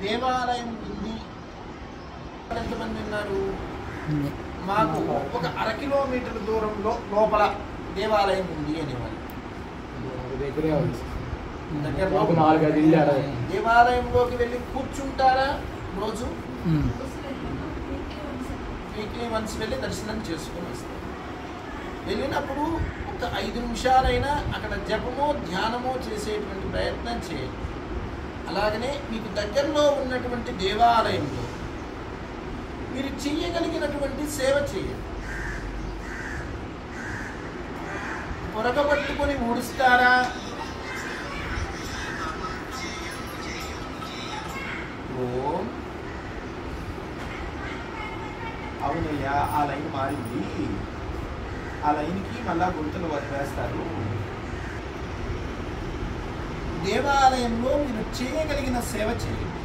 దేవాలయం ఉంది. ఎంతమంది ఉన్నారు? మాకు ఒక 1/2 కిలోమీటర్ దూరంలో లోపల దేవాలయం ఉంది అనేవాళ్ళు. దగ్గరలో దేవాలయంలోకి వెళ్ళి కూర్చుంటారా? రోజు వీక్లీ వన్స్ వెళ్ళి దర్శనం చేసుకొని వస్తారు. వెళ్ళినప్పుడు ఒక 5 నిమిషాలైనా అక్కడ జపమో ధ్యానమో చేసేటువంటి ప్రయత్నం చేయండి. అలాగనే మీకు దగ్గరలో ఉన్నటువంటి దేవాలయంలో మీరు చెయ్యగలిగినటువంటి సేవ చేయండి. పొరగబట్టుకొని ఊడుస్తారా? ఓం అవునయ్యా, ఆ లైన్ మారింది, ఆ లైన్కి మళ్ళా గుంతలు వదిలేస్తారు. దేవాలయంలో మీరు చేయగలిగిన సేవ చేయండి.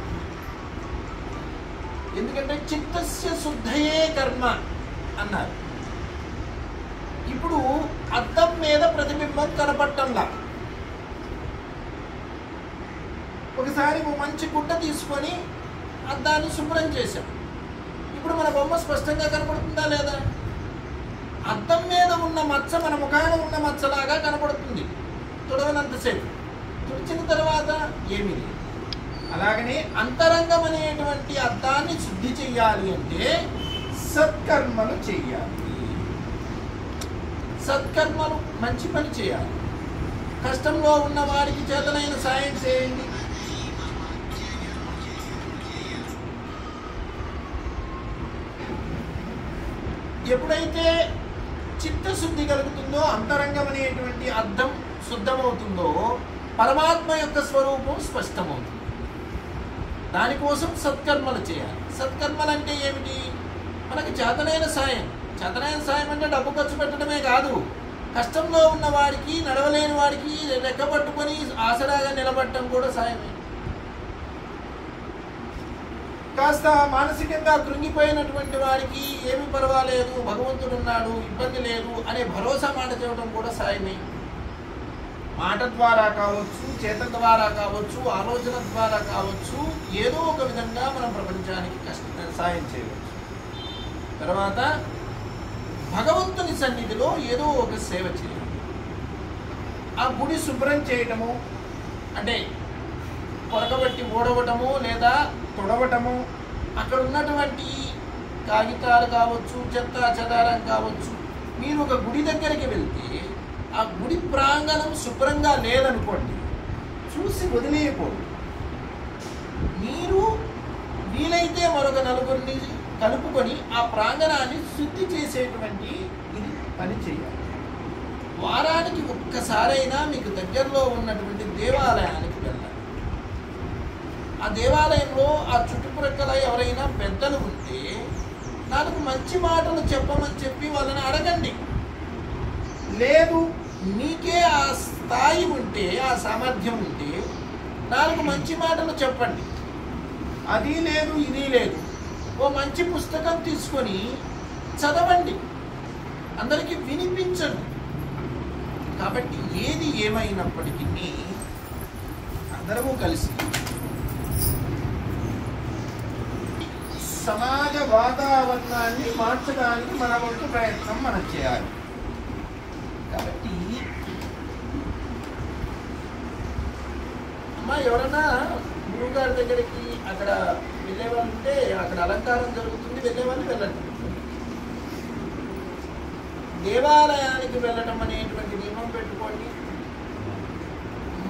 ఎందుకంటే చిత్తస్య శుద్ధయే కర్మ అన్నారు. ఇప్పుడు అద్దం మీద ప్రతిబింబం కనపడటంలా. ఒకసారి మంచి గుడ్డ తీసుకొని అద్దాన్ని శుభ్రం చేశాం. ఇప్పుడు మన బొమ్మ స్పష్టంగా కనపడుతుందా లేదా? అద్దం మీద ఉన్న మచ్చ మన ముఖాన ఉన్న మచ్చలాగా కనపడుతుంది తుడవనంతసేపు. తుడిచిన తర్వాత ఏమీ లేదు. అలాగనే అంతరంగం అనేటువంటి అద్దాన్ని శుద్ధి చెయ్యాలి అంటే సత్కర్మలు చెయ్యాలి. సత్కర్మలు మంచి పని చేయాలి. కష్టంలో ఉన్న వారికి చేతనైన సాయం చేయండి. ఎప్పుడైతే చిత్తశుద్ధి కలుగుతుందో, అంతరంగం అనేటువంటి అర్థం శుద్ధమవుతుందో, పరమాత్మ యొక్క స్వరూపం స్పష్టమవుతుంది. దానికోసం సత్కర్మలు చేయాలి. సత్కర్మలు అంటే ఏమిటి? మనకి చేతనైన సాయం. చేతనైన సాయం అంటే డబ్బు ఖర్చు పెట్టడమే కాదు, కష్టంలో ఉన్న వారికి, నడవలేని వారికి రెక్కబట్టుకొని ఆసరాగా నిలబడటం కూడా సాయమే. కాస్త మానసికంగా కృంగిపోయినటువంటి వారికి ఏమి పర్వాలేదు, భగవంతుడు ఉన్నాడు, ఇబ్బంది లేదు అనే భరోసా మాట చెప్పడం కూడా సాయమే. మాట ద్వారా కావచ్చు, చేత ద్వారా కావచ్చు, ఆలోచన ద్వారా కావచ్చు, ఏదో ఒక విధంగా మనం ప్రపంచానికి సాయం చేయవచ్చు. తర్వాత భగవంతుని సన్నిధిలో ఏదో ఒక సేవ చేయాలి. ఆ గుడి శుభ్రం చేయటము అంటే పొరకబట్టి ఓడవటము లేదా తొడవటము, అక్కడ ఉన్నటువంటి కాగితాలు కావచ్చు, చెత్త చెదారం కావచ్చు. మీరు ఒక గుడి దగ్గరికి వెళ్తే ఆ గుడి ప్రాంగణం శుభ్రంగా లేదనుకోండి, చూసి వదిలేయకూడదు. మీరు వీలైతే మరొక నలుగురిని కలుపుకొని ఆ ప్రాంగణాన్ని శుద్ధి చేసేటువంటి ఇది పని చేయాలి. వారానికి ఒక్కసారైనా మీకు దగ్గరలో ఉన్నటువంటి దేవాలయానికి వెళ్ళాలి. ఆ దేవాలయంలో ఆ చుట్టుప్రక్కల ఎవరైనా పెద్దలు ఉంటే 4 మంచి మాటలు చెప్పమని చెప్పి వాళ్ళని అడగండి. లేదు మీకే ఆ స్థాయి ఉంటే, ఆ సామర్థ్యం ఉంటే 4 మంచి మాటలు చెప్పండి. అది లేదు ఇది లేదు, ఓ మంచి పుస్తకం తీసుకొని చదవండి, అందరికీ వినిపించండి. కాబట్టి ఏది ఏమైనప్పటికీ అందరము కలిసి సమాజ వాతావరణాన్ని మార్చడానికి మన వంతు ప్రయత్నం మనం చేయాలి. కాబట్టి అమ్మా, ఎవరన్నా గురువుగారి దగ్గరికి అక్కడ వెళ్ళేవాళ్ళు ఉంటే, అక్కడ అలంకారం జరుగుతుంది, వెళ్ళేవాళ్ళు వెళ్ళండి. దేవాలయానికి వెళ్ళటం అనేటువంటి నియమం పెట్టుకోండి.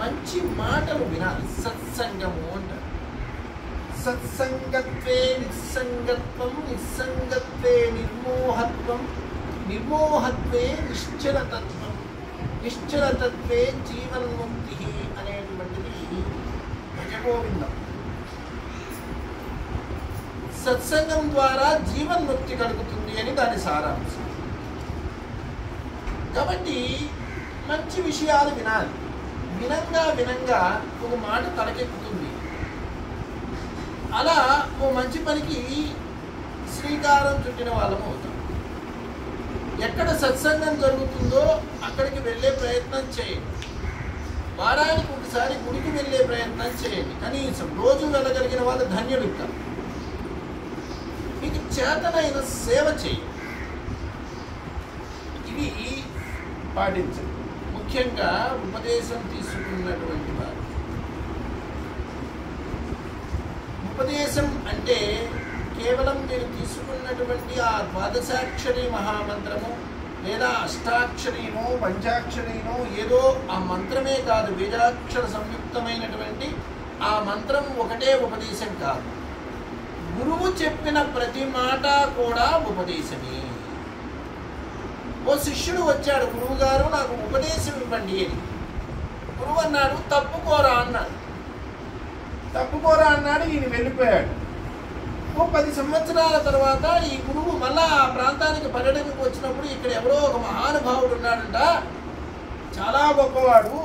మంచి మాటలు వినాలి. సత్సంగము అంటారు. సత్సంగత్వే నిస్సంగత్వం, నిస్సంగత్వే నిర్మోహత్వం, నిర్మోహత్వే నిశ్చలతత్వం, నిశ్చలతత్వే జీవన్ముక్తి అనేటువంటిది భజగోవిందం. సత్సంగం ద్వారా జీవన్ముక్తి కలుగుతుంది అని దాని సారాంశం. కాబట్టి మంచి విషయాలు వినాలి. వినంగా వినంగా ఒక మాట తలకెక్కుతుంది. అలా ఓ మంచి పనికి శ్రీకారం చుట్టిన వాళ్ళము అవుతాం. ఎక్కడ సత్సంగం జరుగుతుందో అక్కడికి వెళ్ళే ప్రయత్నం చేయండి. వారానికి ఒకసారి గుడికి వెళ్ళే ప్రయత్నం చేయండి. కనీసం రోజు వెళ్ళగలిగే కలిగిన వాళ్ళు ధన్యులు కాదు. మీకు చేతనైన సేవ చేయి, ఇవి పాటించండి. ముఖ్యంగా ఉపదేశం తీసుకున్నటువంటి వారు. ఉపదేశం అంటే కేవలం మీరు తీసుకున్నటువంటి ఆ ద్వాదశాక్షరి మహామంత్రము లేదా అష్టాక్షరీనో పంచాక్షరీనో ఏదో ఆ మంత్రమే కాదు, వేదాక్షర సంయుక్తమైనటువంటి ఆ మంత్రం ఒకటే ఉపదేశం కాదు. గురువు చెప్పిన ప్రతి మాట కూడా ఉపదేశమే. ఓ శిష్యుడు వచ్చాడు, గురువు గారు నాకు ఉపదేశం ఇవ్వండి అని. గురువు అన్నాడు తప్పుకోరా అన్నాడు. తప్పుకోరా అన్నాడు, ఈయన వెళ్ళిపోయాడు. ఓ 10 సంవత్సరాల తర్వాత ఈ గురువు మళ్ళా ఆ ప్రాంతానికి పర్యటనకు వచ్చినప్పుడు ఇక్కడ ఎవరో ఒక మహానుభావుడు ఉన్నాడంట, చాలా గొప్పవాడు,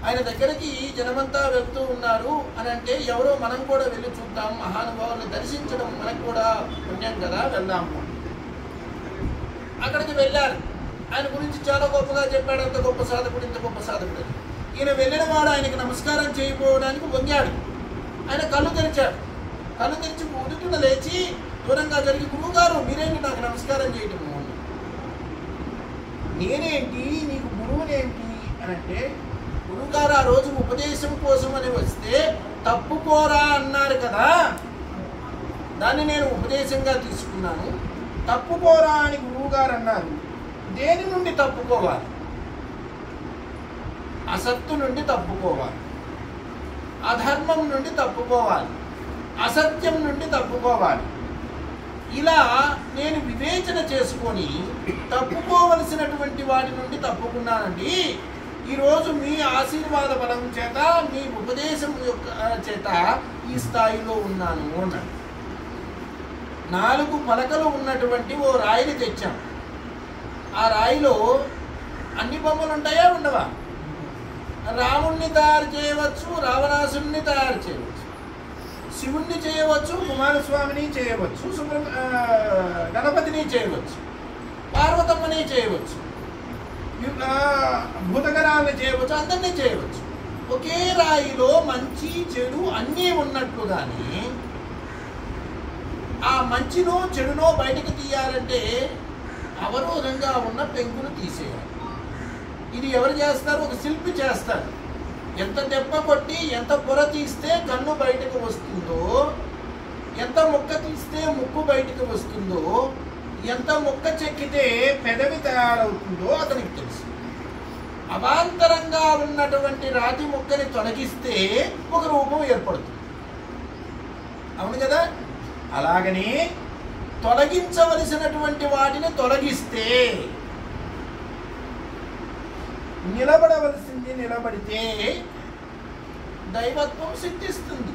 ఆయన దగ్గరికి జనమంతా వెళ్తూ ఉన్నారు అని అంటే ఎవరో మనం కూడా వెళ్ళి చూద్దాం, మహానుభావుని దర్శించడం మనకు కూడా పుణ్యం కదా, వెళ్దాము. అక్కడికి వెళ్ళారు. ఆయన గురించి చాలా గొప్పగా చెప్పాడు, అంత గొప్ప సాధకుడు, ఇంత గొప్ప సాధకుడు. ఈయన వెళ్ళిన వాడు ఆయనకి నమస్కారం చేయకపోవడానికి వంగాడు. ఆయన కళ్ళు తెరిచాడు. కళ్ళు తెరిచి ఉదుటున లేచి దూరంగా జరిగి, గురువు గారు మీరేంటి నాకు నమస్కారం చేయటము? నేనేంటి నీకు గురువునేంటి అని అంటే, గురువుగారు ఆ రోజు ఉపదేశం కోసం అని వస్తే తప్పుకోరా అన్నారు కదా, దాన్ని నేను ఉపదేశంగా తీసుకున్నాను. తప్పుకోరా అని గురువుగారు అన్నారు. దేని నుండి తప్పుకోవాలి? అసత్తు నుండి తప్పుకోవాలి, అధర్మం నుండి తప్పుకోవాలి, అసత్యం నుండి తప్పుకోవాలి. ఇలా నేను వివేచన చేసుకొని తప్పుకోవలసినటువంటి వాటి నుండి తప్పుకున్నానండి. ఈరోజు మీ ఆశీర్వాద బలం చేత, మీ ఉపదేశం యొక్క చేత ఈ స్థాయిలో ఉన్నాను అన్నాడు. 4 పలకలు ఉన్నటువంటి ఓ రాయిని తెచ్చాం. ఆ రాయిలో అన్ని బొమ్మలు ఉంటాయా, ఉండవా? రాముణ్ణి తయారు చేయవచ్చు, రావణాసుని తయారు చేయవచ్చు, శివుణ్ణి చేయవచ్చు, కుమారస్వామిని చేయవచ్చు, గణపతిని చేయవచ్చు, పార్వతమ్మని చేయవచ్చు, భూతగణాలను చేయవచ్చు, అందరినీ చేయవచ్చు. ఒకే రాయిలో మంచి చెడు అన్నీ ఉన్నట్లుగానే ఆ మంచినో చెడునో బయటకు తీయాలంటే అవరోధంగా ఉన్న పెంకును తీసేయాలి. ఇది ఎవరు చేస్తారు? ఒక శిల్పి చేస్తారు. ఎంత దెబ్బ కొట్టి ఎంత పొర తీస్తే కన్ను బయటకు వస్తుందో, ఎంత ముక్క తీస్తే ముక్కు బయటకు వస్తుందో, ఎంత ముక్క చెక్కితే పెదవి తయారవుతుందో అతనికి తెలుసు. అవాంతరంగా ఉన్నటువంటి రాతి ముక్కని తొలగిస్తే ఒక రూపం ఏర్పడుతుంది. అవును కదా? అలాగని తొలగించవలసినటువంటి వాటిని తొలగిస్తే, నిలబడవలసింది నిలబడితే దైవత్వం సిద్ధిస్తుంది.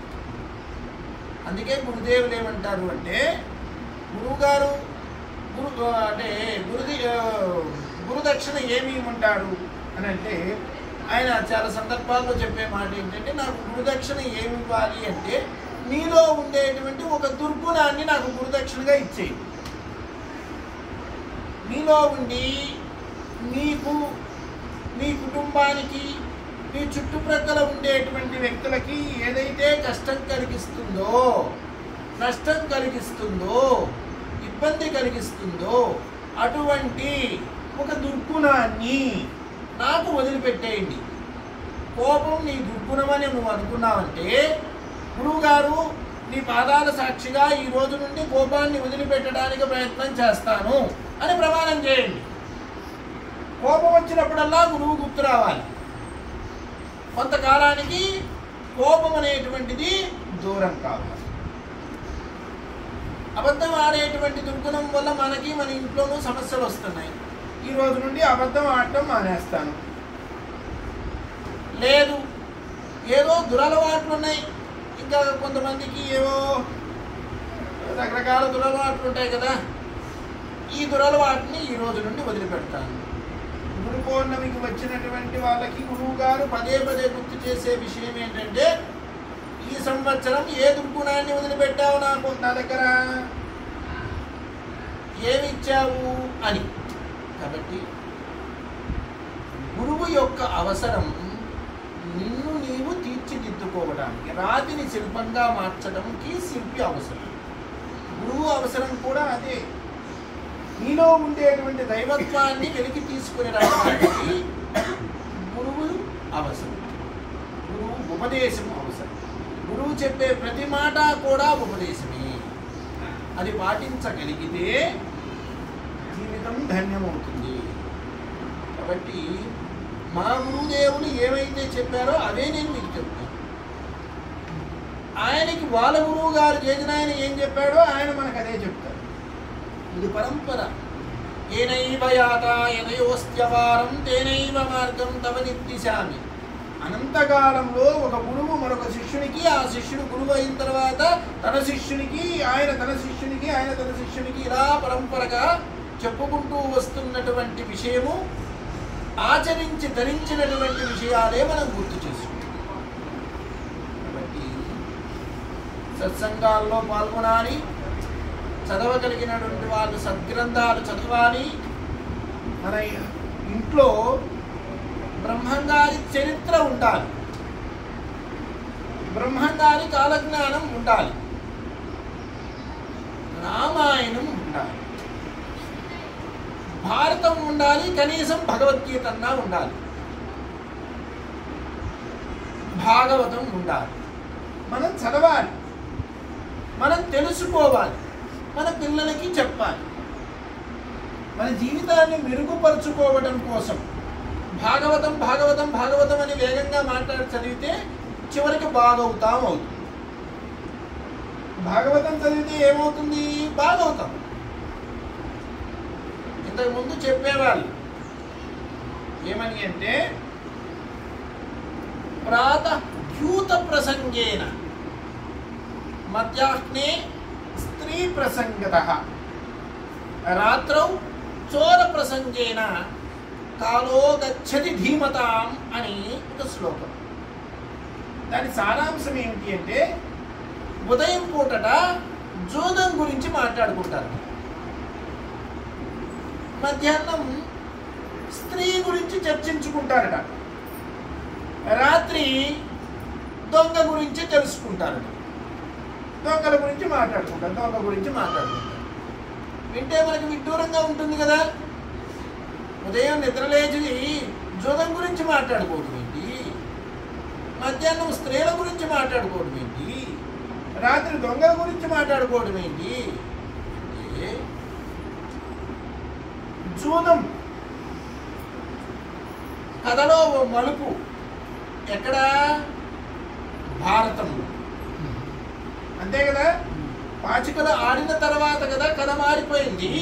అందుకే గురుదేవులు ఏమంటారు అంటే, గురువుగారు గురుదక్షిణ ఏమి ఇవ్వమంటారు అని అంటే, ఆయన చాలా సందర్భాల్లో చెప్పే మాట ఏంటంటే, నాకు గురుదక్షిణ ఏమి ఇవ్వాలి అంటే, నీలో ఉండేటువంటి ఒక దుర్గుణాన్ని నాకు గురుదక్షిణగా ఇచ్చేయి. నీలో ఉండి నీకు, నీ కుటుంబానికి, నీ చుట్టుప్రక్కల ఉండేటువంటి వ్యక్తులకి ఏదైతే కష్టం కలిగిస్తుందో, నష్టం కలిగిస్తుందో, ఇబ్బంది కలిగిస్తుందో అటువంటి ఒక దుర్గుణాన్ని నాకు వదిలిపెట్టేయండి. కోపం నీ దుర్గుణమని నువ్వు అనుకున్నావంటే, గురువుగారు నీ పాదాల సాక్షిగా ఈ రోజు నుండి కోపాన్ని వదిలిపెట్టడానికి ప్రయత్నం చేస్తాను అని ప్రమాణం చేయండి. కోపం వచ్చినప్పుడల్లా గురువు గుర్తు రావాలి. కొంతకాలానికి కోపం అనేటువంటిది దూరం కావాలి. అబద్ధం ఆడేటువంటి దుర్గుణం వల్ల మనకి, మన ఇంట్లోనూ సమస్యలు వస్తున్నాయి. ఈ రోజు నుండి అబద్ధం ఆడటం మానేస్తాను. లేదు, ఏదో దురలవాట్లు ఉన్నాయి, ఇంకా కొంతమందికి ఏవో రకరకాల దురలవాట్లు ఉంటాయి కదా, ఈ దురలవాటిని ఈ రోజు నుండి వదిలిపెడతాను. గురు పౌర్ణమికి వచ్చినటువంటి వాళ్ళకి గురువు గారు పదే పదే గుర్తు చేసే విషయం ఏంటంటే, ఈ సంవత్సరం ఏ దుర్గుణాన్ని వదిలిపెట్టావు నా దగ్గర, ఏమి ఇచ్చావు అని. కాబట్టి గురువు యొక్క అవసరం నిన్ను నీవు తీర్చిదిద్దుకో. మార్చుకోవడానికి, రాతిని శిల్పంగా మార్చడానికి శిల్పి అవసరం, గురువు అవసరం కూడా అదే. నీలో ఉండేటువంటి దైవత్వాన్ని వెలికి తీసుకుని రావడానికి గురువు అవసరం, గురువు ఉపదేశం అవసరం. గురువు చెప్పే ప్రతి మాట కూడా ఉపదేశమే. అది పాటించగలిగితే జీవితం ధన్యమవుతుంది. కాబట్టి మా గురుదేవులు ఏవైతే చెప్పారో అవే నేను మీకు చెప్తాను. ఆయనకి వాళ్ళ గురువు గారు చేసిన ఆయన ఏం చెప్పాడో ఆయన మనకు అదే చెప్తారు. ఇది పరంపర. ఏనైవ యాత యనయోస్త్యవారం తేనైవ మార్గం తవ నిర్దిశామి. అనంతకాలంలో ఒక గురువు మరొక శిష్యునికి, ఆ శిష్యుడు గురువు అయిన తర్వాత తన శిష్యునికి, ఆయన తన శిష్యునికి, ఆయన తన శిష్యునికి ఇలా పరంపరగా చెప్పుకుంటూ వస్తున్నటువంటి విషయము, ఆచరించి ధరించినటువంటి విషయాలే మనం గుర్తు చేసుకుంటాం. కాబట్టి సత్సంగాల్లో పాల్గొనాలి, చదవగలిగినటువంటి వాళ్ళు సద్గ్రంథాలు చదవాలి. మన ఇంట్లో బ్రహ్మంగారి చరిత్ర ఉండాలి, బ్రహ్మంగారి కాలజ్ఞానం ఉండాలి, రామాయణం ఉండాలి, భారతం ఉండాలి, కనీసం భగవద్గీత అన్నా ఉండాలి, భాగవతం ఉండాలి. మనం చదవాలి, మనం తెలుసుకోవాలి, మన పిల్లలకి చెప్పాలి. మన జీవితాన్ని మెరుగుపరుచుకోవడం కోసం భాగవతం భాగవతం భాగవతం అని వేగంగా మాట్లాడి చదివితే చివరికి బాగవుతాం అవుతుంది. భాగవతం చదివితే ఏమవుతుంది? బాగవుతాం. ఇంతకుముందు చెప్పేవాళ్ళు ఏమని అంటే, ప్రాతః ప్రసంగేన మధ్యాహ్నే స్త్రీ ప్రసంగతః రాత్రౌ చోర ప్రసంగేన కాలో గచ్చతి ధీమతాం అని ఒక శ్లోకం. దాని సారాంశం ఏమిటి అంటే, ఉదయం పూటట జోదం గురించి మాట్లాడుకుంటారు, మధ్యాహ్నం స్త్రీ గురించి చర్చించుకుంటారట, రాత్రి దొంగ గురించి తెలుసుకుంటారట, దొంగల గురించి మాట్లాడుకుంటారు. వింటే మనకి విడ్డూరంగా ఉంటుంది కదా. ఉదయం నిద్రలేచి జోదం గురించి మాట్లాడుకోవడం ఏంటి, మధ్యాహ్నం స్త్రీల గురించి మాట్లాడుకోవడం ఏంటి, రాత్రి దొంగల గురించి మాట్లాడుకోవడం ఏంటి? జూదం కథలో ఓ మలుపు ఎక్కడ? భారతంలో. అంతే కదా. పాచికలు ఆడిన తర్వాత కదా కథ మారిపోయింది.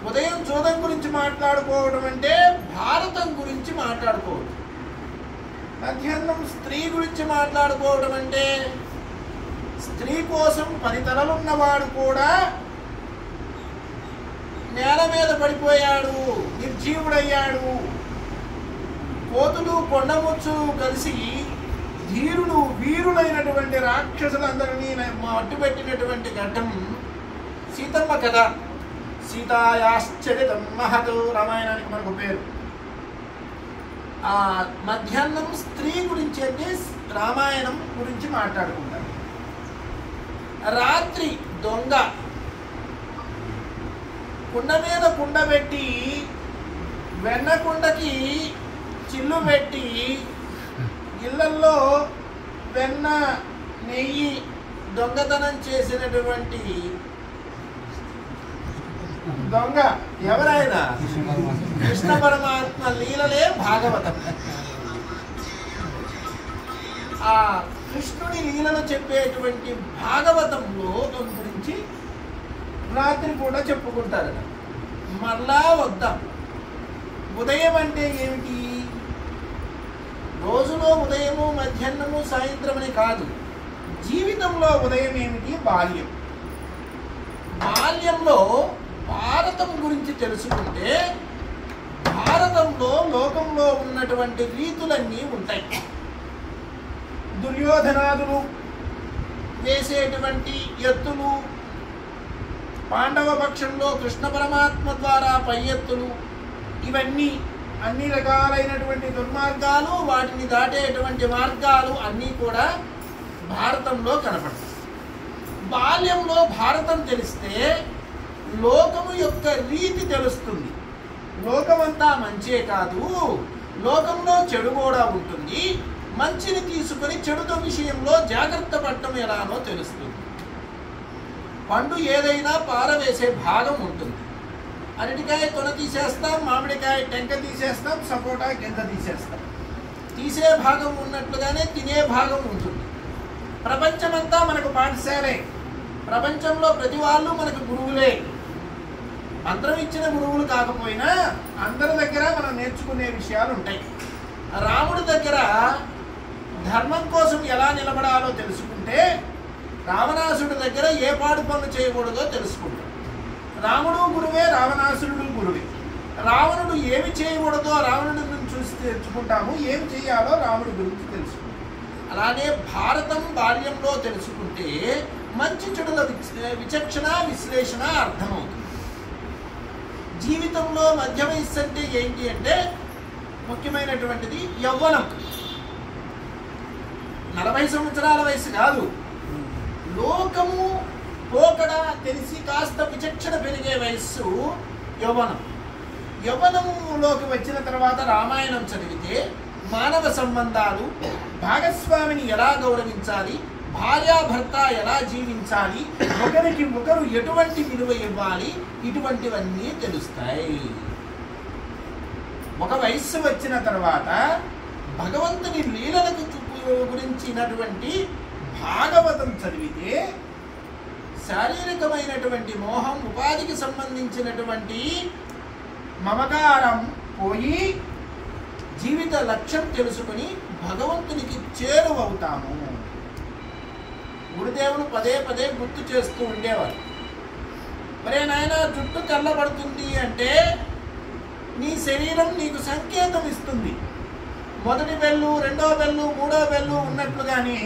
ఉదయం జూదం గురించి మాట్లాడుకోవడం అంటే భారతం గురించి మాట్లాడుకోవడం, మధ్యాహ్నం స్త్రీ గురించి మాట్లాడుకోవడం అంటే స్త్రీ కోసం 10 తలలున్నవాడు కూడా నేల మీద పడిపోయాడు, నిర్జీవుడయ్యాడు. కోతులు కొండముచ్చు కలిసి వీరులైనటువంటి రాక్షసులందరినీ అడ్డుపెట్టినటువంటి ఘట్టం సీతమ్మ కథ. సీతాయాశ్చరితం మహత్, రామాయణానికి మనకు పేరు. ఆ మధ్యాహ్నం స్త్రీ గురించి అంటే రామాయణం గురించి మాట్లాడుకుంటారు. రాత్రి దొంగ కుండ మీద కుండ పెట్టి వెన్న కుండకి చిల్లు పెట్టి ఇళ్లల్లో వెన్న నెయ్యి దొంగతనం చేసినటువంటి దొంగ ఎవరైనా కృష్ణ పరమాత్మ లీలలే భాగవతం. ఆ కృష్ణుడి లీలలు చెప్పేటువంటి భాగవతంలో గురించి రాత్రి కూడా చెప్పుకుంటారట. మళ్ళా వద్దాం. ఉదయం అంటే ఏమిటి? రోజులో ఉదయము, మధ్యాహ్నము, సాయంత్రం అని కాదు. జీవితంలో ఉదయం ఏమిటి? బాల్యం. బాల్యంలో భారతం గురించి తెలుసుకుంటే భారతంలో లోకంలో ఉన్నటువంటి రీతులన్నీ ఉంటాయి. దుర్యోధనాదులు వేసేటువంటి ఎత్తులు, పాండవ పక్షంలో కృష్ణ పరమాత్మ ద్వారా పై ఎత్తులు, ఇవన్నీ అన్ని రకాలైనటువంటి దుర్మార్గాలు, వాటిని దాటేటువంటి మార్గాలు అన్నీ కూడా భారతంలో కనపడతాయి. బాల్యంలో భారతం తెలిస్తే లోకము యొక్క రీతి తెలుస్తుంది. లోకమంతా మంచే కాదు, లోకంలో చెడు కూడా ఉంటుంది. మంచిని తీసుకొని చెడుతో విషయంలో జాగ్రత్త పడటం ఎలానో తెలుస్తుంది. పండు ఏదైనా పారవేసే భాగం ఉంటుంది. అరటికాయ తొన తీసేస్తాం, మామిడికాయ టెంక తీసేస్తాం, సపోటా గింజ తీసేస్తాం. తీసే భాగం ఉన్నట్లుగానే తినే భాగం ఉంటుంది. ప్రపంచమంతా మనకు పాఠశాలే. ప్రపంచంలో ప్రతి వాళ్ళు మనకు గురువులే. మంత్రం ఇచ్చిన గురువులు కాకపోయినా అందరి దగ్గర మనం నేర్చుకునే విషయాలు ఉంటాయి. రాముడి దగ్గర ధర్మం కోసం ఎలా నిలబడాలో తెలుసుకుంటే రావణాసుడి దగ్గర ఏ పాడు పనులు చేయకూడదో తెలుసుకుంటాం. రాముడు గురువే, రావణాసురుడు గురువే. రావణుడు ఏమి చేయకూడదో రావణుడిని చూసి తెలుసుకుంటాము, ఏమి చేయాలో రాముడి గురించి తెలుసుకుంటాం. అలానే భారతం బాల్యంలో తెలుసుకుంటే మంచి చెడుల విచక్షణ, విశ్లేషణ అర్థమవుతుంది. జీవితంలో మధ్య వయస్సు అంటే ఏంటి అంటే ముఖ్యమైనటువంటిది యవ్వనం. 40 సంవత్సరాల వయసు కాదు. లోకము పోకడ తెలిసి కాస్త విచక్షణ పెరిగే వయస్సు యవ్వనం. యవ్వనంలోకి వచ్చిన తర్వాత రామాయణం చదివితే మానవ సంబంధాలు, భాగస్వామిని ఎలా గౌరవించాలి, భార్యాభర్త ఎలా జీవించాలి, ఒకరికి ఒకరు ఎటువంటి విలువ ఇవ్వాలి, ఇటువంటివన్నీ తెలుస్తాయి. ఒక వయస్సు వచ్చిన తర్వాత భగవంతుని లీలలకు గురించినటువంటి భాగవతం చదివితే శారీరకమైనటువంటి మోహం, ఉపాధికి సంబంధించినటువంటి మమకారం పోయి జీవిత లక్ష్యం తెలుసుకుని భగవంతునికి చేరువవుతాము. గురుదేవులు పదే పదే గుర్తు చేస్తూ ఉండేవారు. మరే నాయన, జుట్టు తెల్లబడుతుంది అంటే నీ శరీరం నీకు సంకేతం ఇస్తుంది. మొదటి వెళ్ళు, రెండో వెళ్ళు, మూడో వెళ్ళు ఉన్నట్లుగానే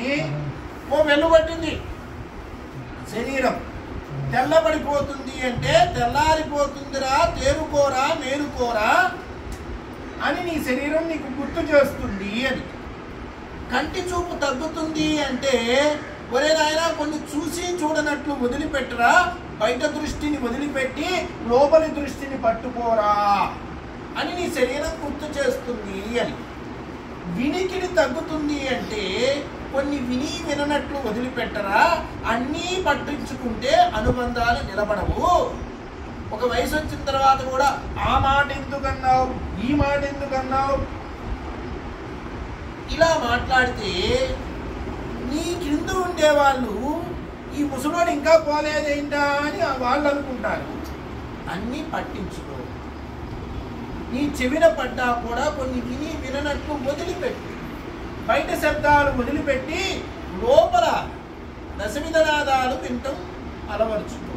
ఓ వెళ్ళు పట్టింది శరీరం. తెల్లబడిపోతుంది అంటే తెల్లారిపోతుందిరా, తేరుకోరా, మేలుకోరా అని నీ శరీరం నీకు గుర్తు చేస్తుంది అని. కంటి చూపు తగ్గుతుంది అంటే ఒరే నాయన, కొన్ని చూసి చూడనట్లు వదిలిపెట్టరా, బయట దృష్టిని వదిలిపెట్టి లోపలి దృష్టిని పట్టుకోరా అని నీ శరీరం గుర్తు చేస్తుంది అని. వినికిడి తగ్గుతుంది అంటే కొన్ని విని విననట్లు వదిలిపెట్టరా, అన్నీ పట్టించుకుంటే అనుబంధాలు నిలబడవు. ఒక వయసు వచ్చిన తర్వాత కూడా ఆ మాట ఎందుకన్నావు, ఈ మాట ఎందుకన్నావు ఇలా మాట్లాడితే నీ కింద ఉండేవాళ్ళు ఈ ముసలోడు ఇంకా పోలేదేంటా అని వాళ్ళు అనుకుంటారు. అన్నీ పట్టించుకో. నీ చెవిన పడ్డా కూడా కొన్ని విని విననట్లు వదిలిపెట్టి, బయట శబ్దాలు వదిలిపెట్టి లోపల దశవిధనాదాలు వినటం అలవర్చుకో.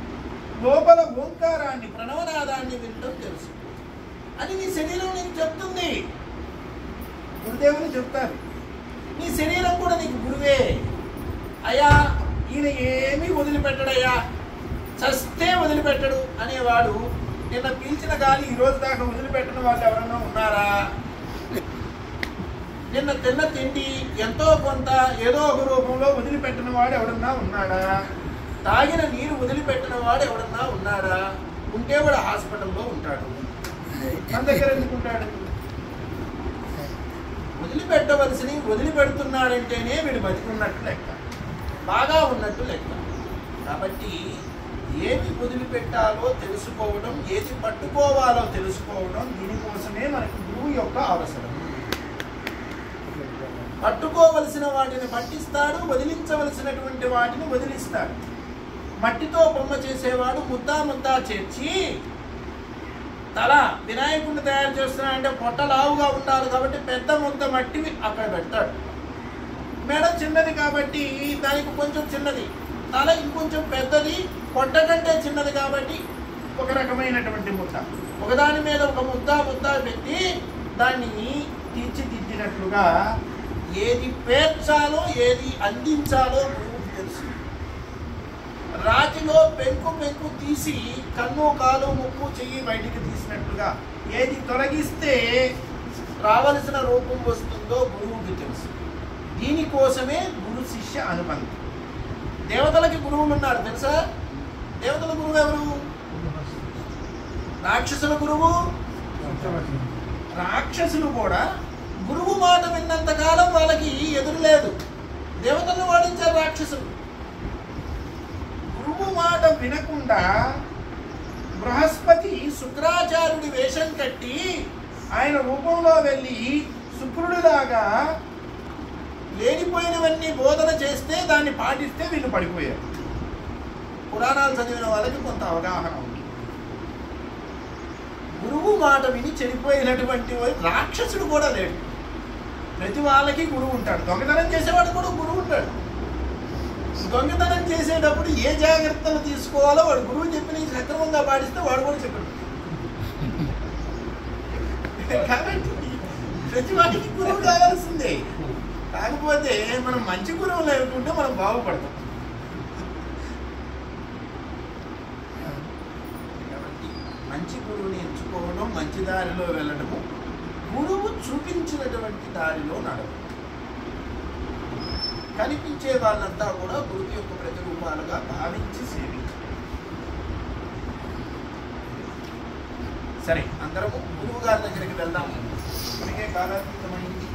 లోపల ఓంకారాన్ని, ప్రణవనాదాన్ని వినటం తెలుసుకో అని నీ శరీరం నీకు చెప్తుంది. గురుదేవుని చెప్తారు, నీ శరీరం కూడా నీకు గురువే. అయ్యా ఈయన ఏమీ వదిలిపెట్టడయ్యా, చస్తే వదిలిపెట్టడు అనేవాడు నిన్న పీల్చిన గాలి ఈరోజు దాకా వదిలిపెట్టిన వాళ్ళు ఎవరన్నా ఉన్నారా? నిన్న తిన్న తిండి ఎంతో కొంత ఏదో ఒక రూపంలో వదిలిపెట్టిన వాడు ఎవడన్నా ఉన్నాడా? తాగిన నీరు వదిలిపెట్టిన వాడు ఎవడన్నా ఉన్నాడా? ఉంటే వాడు హాస్పిటల్లో ఉంటాడు. మన దగ్గర ఎందుకుంటాడు? వదిలిపెట్టవలసిని వదిలిపెడుతున్నాడంటేనే వీడు బతికున్నట్టు లెక్క, బాగా ఉన్నట్టు లెక్క. కాబట్టి ఏది వదిలిపెట్టాలో తెలుసుకోవడం, ఏది పట్టుకోవాలో తెలుసుకోవడం, దీనికోసమే మనకి గురువు యొక్క అవసరం. పట్టుకోవలసిన వాటిని పట్టిస్తాడు, వదిలించవలసినటువంటి వాటిని వదిలిస్తాడు. మట్టితో బొమ్మ చేసేవాడు ముద్దా చేర్చి, తల వినాయకుడిని తయారు చేస్తున్నాడంటే పొట్ట లావుగా ఉండాలి కాబట్టి పెద్ద ముద్ద మట్టిని అక్కడ పెడతాడు. మెడ చిన్నది కాబట్టి దానికి కొంచెం చిన్నది, తల ఇంకొంచెం పెద్దది, పొట్ట కంటే చిన్నది కాబట్టి ఒక రకమైనటువంటి ముద్ద, ఒకదాని మీద ఒక ముద్ద పెట్టి దాన్ని తీర్చిదిద్దినట్లుగా ఏది పేర్చాలో, ఏది అందించాలో గురువుకు తెలుసు. రాతిలో పెంకు తీసి కన్ను, కాలు, ముక్కు, చెయ్యి బయటికి తీసినట్లుగా ఏది తొలగిస్తే రావలసిన రూపం వస్తుందో గురువుకి తెలుసు. దీనికోసమే గురు శిష్య అనుబంధం. దేవతలకి గురువులు ఉన్నారు తెలుసా? దేవతల గురువు ఎవరు? రాక్షసుల గురువు. రాక్షసులు కూడా గురువు మాట విన్నంత కాలం వాళ్ళకి ఎదురు లేదు. దేవతలను వాడించారు రాక్షసులు. గురువు మాట వినకుండా బృహస్పతి శుక్రాచార్యుడి వేషం కట్టి ఆయన రూపంలో వెళ్ళి శుక్రుడిలాగా లేనిపోయినవన్నీ బోధన చేస్తే దాన్ని పాటిస్తే వీళ్ళు పడిపోయారు. పురాణాలు చదివిన వాళ్ళకి కొంత అవగాహన ఉంది. గురువు మాట విని చెడిపోయినటువంటి రాక్షసుడు కూడా లేడు. ప్రతి వాళ్ళకి గురువు ఉంటాడు. దొంగతనం చేసేవాడు కూడా గురువు ఉంటాడు. దొంగతనం చేసేటప్పుడు ఏ జాగ్రత్తలు తీసుకోవాలో వాడు గురువు చెప్పిన సక్రమంగా పాటిస్తే వాడు కూడా చెప్పాడు. కాబట్టి ప్రతి వాటికి గురువు కావాల్సిందే. కాకపోతే మనం మంచి గురువులు అనుకుంటే మనం బాగుపడతాం. కాబట్టి మంచి గురువుని ఎంచుకోవడం, మంచి దారిలో వెళ్ళడము, గురువు చూపించినటువంటి దారిలో నడవడం. కనిపించే వాళ్ళంతా కూడా గురువు యొక్క ప్రతిరూపాలుగా భావించి సేవించారు. సరే, అందరము గురువు గారి దగ్గరికి వెళ్దాము. మనకే కాలాతీతమైంది.